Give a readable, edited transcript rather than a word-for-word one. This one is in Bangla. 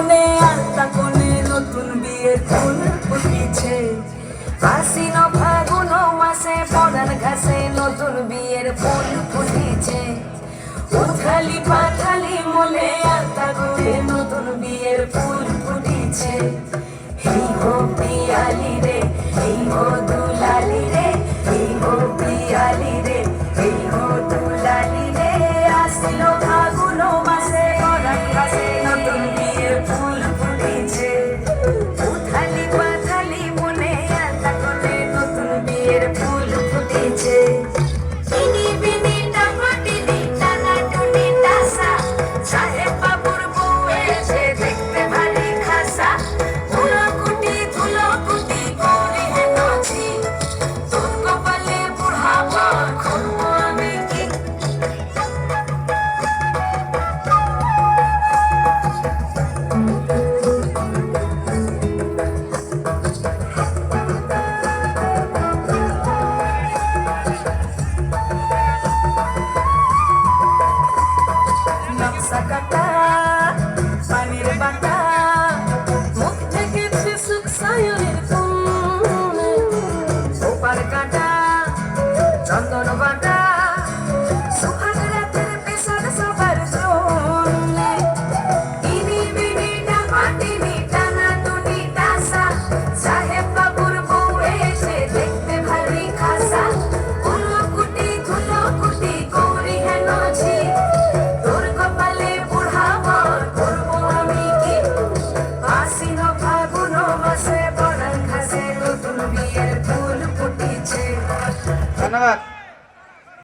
মনে আলতা কোণে নতুন বিয়ের ফুল ফুটেছে। আশ্বিন ফাগুন মাসে পরান ঘাসে নতুন বিয়ের ফুল ফুটেছে। উথালি পাথালি মনে আলতা কোণে নতুন বিয়ের ফুল ফুটেছে। এই গো পিয়ালি রে, এই গো দুলালি রে, এই গো পিয়ালি রে, এই গো দুলালি রে। আশ্বিন ফাগুন মাসে পরান ঘাসে নতুন বিয়ের ফুল ফুটেছে। উথালি পাথালি মনে আলতা কোণে নতুন বিয়ের ফুল ফুটেছে। ইনি বিনি টাপাটিনি টানা টুনি টাসা, সাহেব বাবুর বউ এসে দেখতে ভারী খাসা। ধুলোকুটি ধুলোকুটি করি হেনছি, তোর কপালে বুড়া বর খুলবো আমি কি। নকশা কাটা